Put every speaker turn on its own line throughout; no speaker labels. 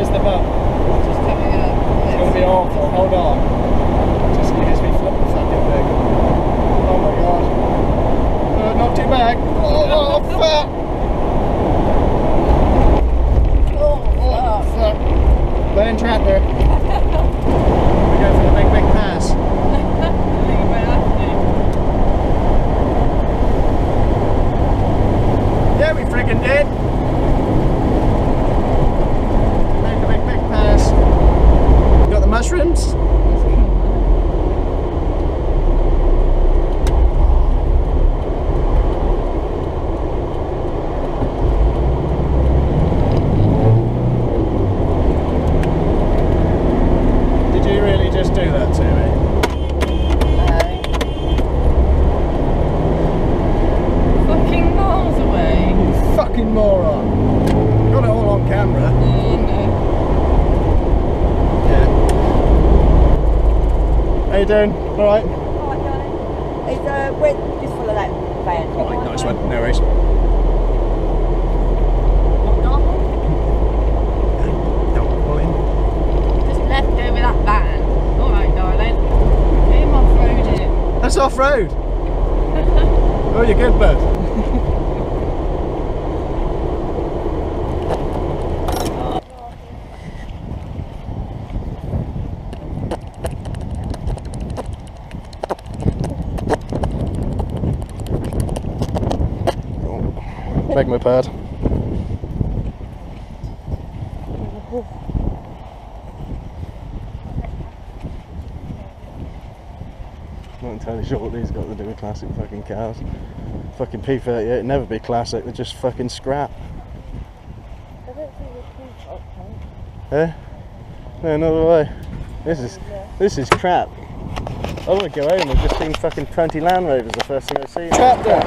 Where's the bump?
Just coming up.
It's going to be awful. Hold on. Just in case we flip the fucking thing. Oh my god. Not too bad. Oh, fuck. Oh, fuck. Burn tractor. We go for the big pass. Yeah, we freaking did. Made the big pass. Got the mushrooms. Did you really just do that to me? Fucking moron. Got it all on camera.
Oh no.
Yeah. How you doing? Alright?
Alright, darling. It's we're just full of that van.
Alright, nice one. No worries.
Just left over that van. Alright, darling. Came off-road it.
That's off-road. Oh, you're good, bud. Beg my pardon. Not entirely sure what these got to do with classic fucking cars. Fucking P38 never be classic, they're just fucking scrap.
I don't think we're too okay.
Eh? No, another way. This is crap. I want to go home, I've just seen fucking 20 Land Rovers the first thing I see. Tractor!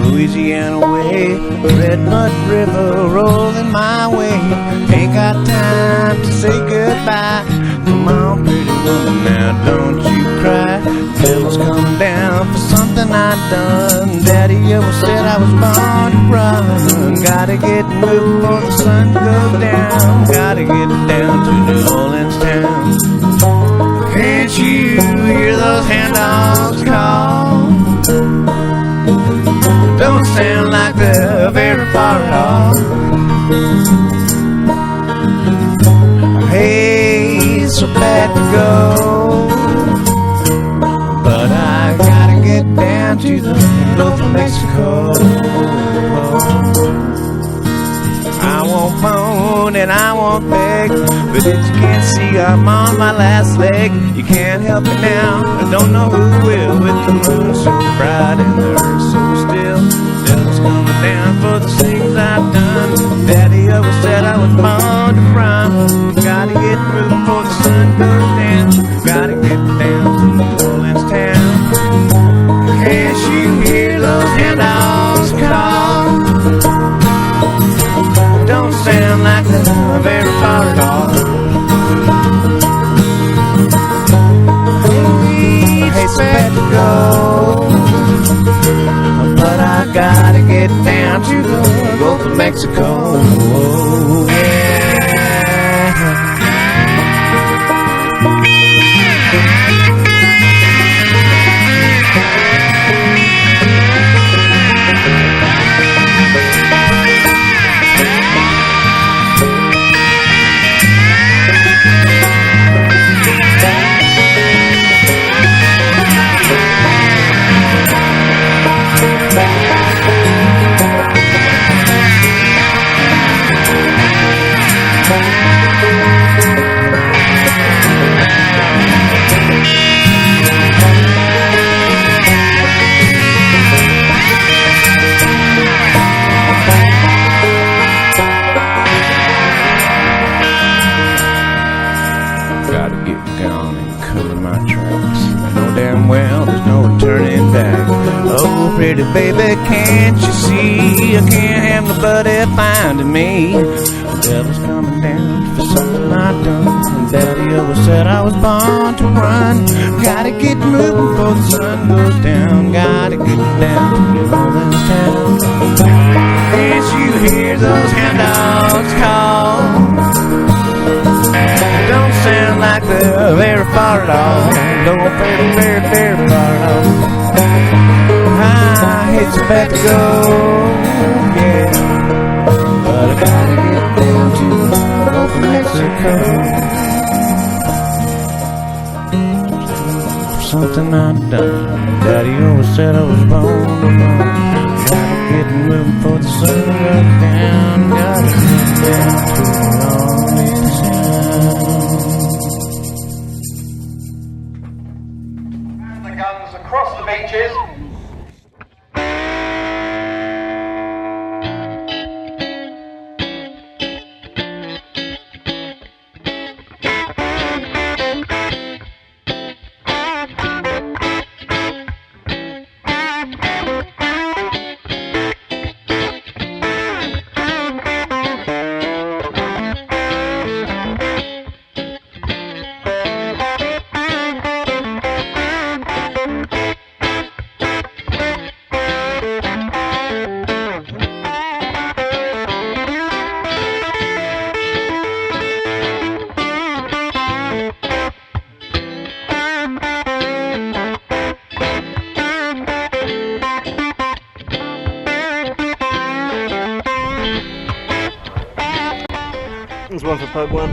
Louisiana way, Red Mud River rolling my way. Ain't got time to say goodbye. Come on, pretty woman, now don't you cry. Devil's coming down for something I done. Daddy always said I was born to run. Gotta get moving before the sun goes down. Gotta get down to New Orleans town. Can't you hear those hand dogs call? Don't sound like they're very far off. Hey, it's so bad to go, but I gotta get down to the Gulf of Mexico. I won't moan and I won't beg, but if you can't see I'm on my last leg. You can't help it now, I don't know who will. With the moon so bright and the earth so still, devil's coming down for the things I've done. Daddy always said I was born to run. Gotta get moving before the sun goes down. Gotta get down to New Orleans town. Can't you hear those hand dogs call? Don't sound like they're very far at all. Hey, so bad to go, but I gotta get down to the Gulf of Mexico. Oh, yeah. pretty baby, can't you see? I can't have nobody finding me. The devil's coming down for something I've done, and Daddy always said I was born to run. Gotta get moving before the sun goes down. Gotta get down to all this town. Can't you hear those hound dogs call? Don't sound like they're very far at all. Don't very, very, very far at all. It's about to go, yeah. But I gotta get down to Gulf of Mexico. For something I've done. Daddy always said I was born to run. Gotta get moving before the sun goes down. Gotta get down to lonely town.
The guns across the beaches. There's one for pub one.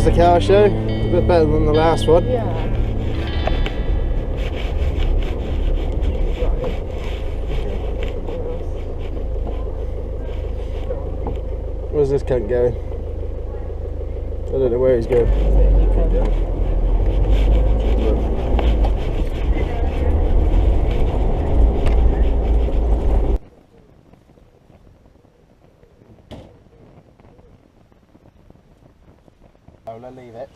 The car show, a bit better than the last one.
Yeah.
Where's this cunt going? I don't know where he's going. I'll leave it.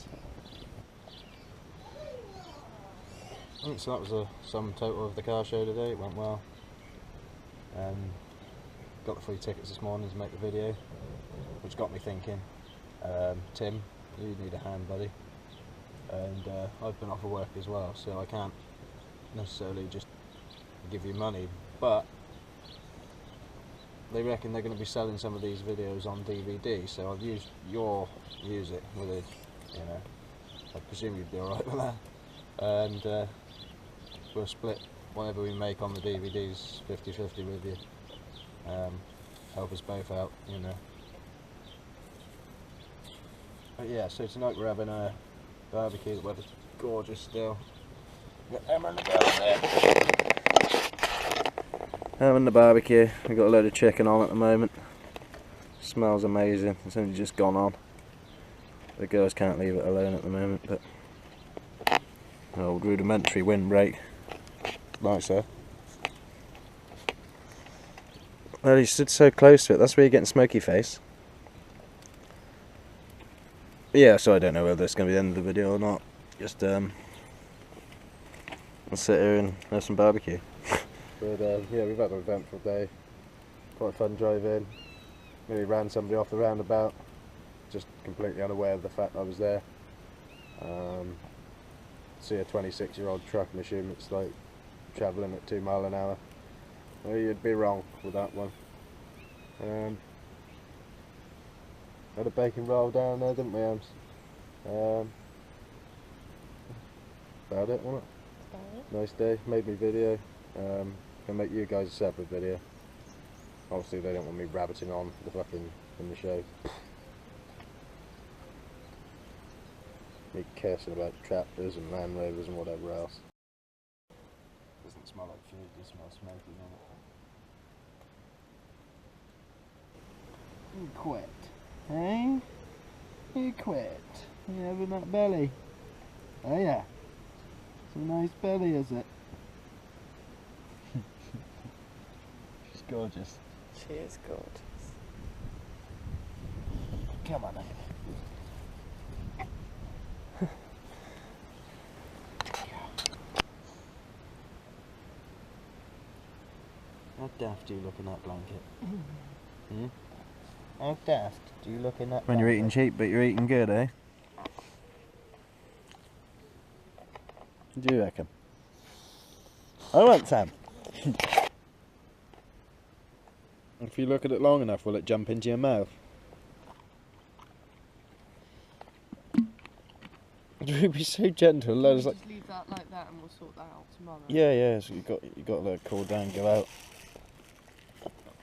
So that was a sum total of the car show today. It went well. Got the free tickets this morning to make the video, which got me thinking, Tim, you need a hand, buddy. And I've been off of work as well, so I can't necessarily just give you money, but they reckon they're going to be selling some of these videos on DVD, so I've used your music with it, you know. I presume you'd be alright with that. And we'll split whatever we make on the DVDs 50-50 with you. Help us both out, you know. But yeah, so tonight we're having a barbecue. The weather's gorgeous still. Got Emma in the garden there. Having the barbecue. We've got a load of chicken on at the moment. Smells amazing. It's only just gone on. The girls can't leave it alone at the moment, but an old rudimentary windbreak. Nice, huh? Well, you stood so close to it. That's where you're getting smoky face. Yeah, so I don't know whether it's going to be the end of the video or not. Just I'll sit here and have some barbecue. But yeah, we've had an eventful day. quite a fun drive in. Nearly ran somebody off the roundabout, just completely unaware of the fact I was there. See a 26-year-old truck and assume it's like travelling at 2 miles an hour. Well, you'd be wrong with that one. Had a bacon roll down there, didn't we, Ams? About it, wasn't it? Nice day. Made me video. Gonna make you guys a separate video. Obviously they don't want me rabbiting on the fucking in the show. Me cursing about tractors and Land Rovers and whatever else. Doesn't smell like food, it smells smoky, doesn't it? You quit, eh? You quit. You having that belly? Oh yeah. It's a nice belly, is it? She's gorgeous.
She is gorgeous.
Come on then. How daft do you look in that blanket? Hmm? How daft do you look in that
When
blanket?
you're eating cheap, but you're eating good, eh?
What do you reckon? I want some. If you look at it long enough, will it jump into your mouth? Would you be so gentle? Loads like.
Just leave that like that and we'll sort that out tomorrow.
Yeah. So you got to let it cool down, and go out.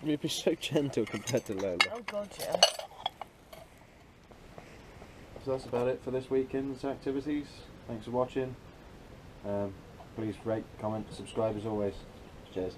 You'd be so gentle compared to Lola.
Oh god, yeah.
So that's about it for this weekend's activities. Thanks for watching. Please rate, comment, subscribe as always. Cheers.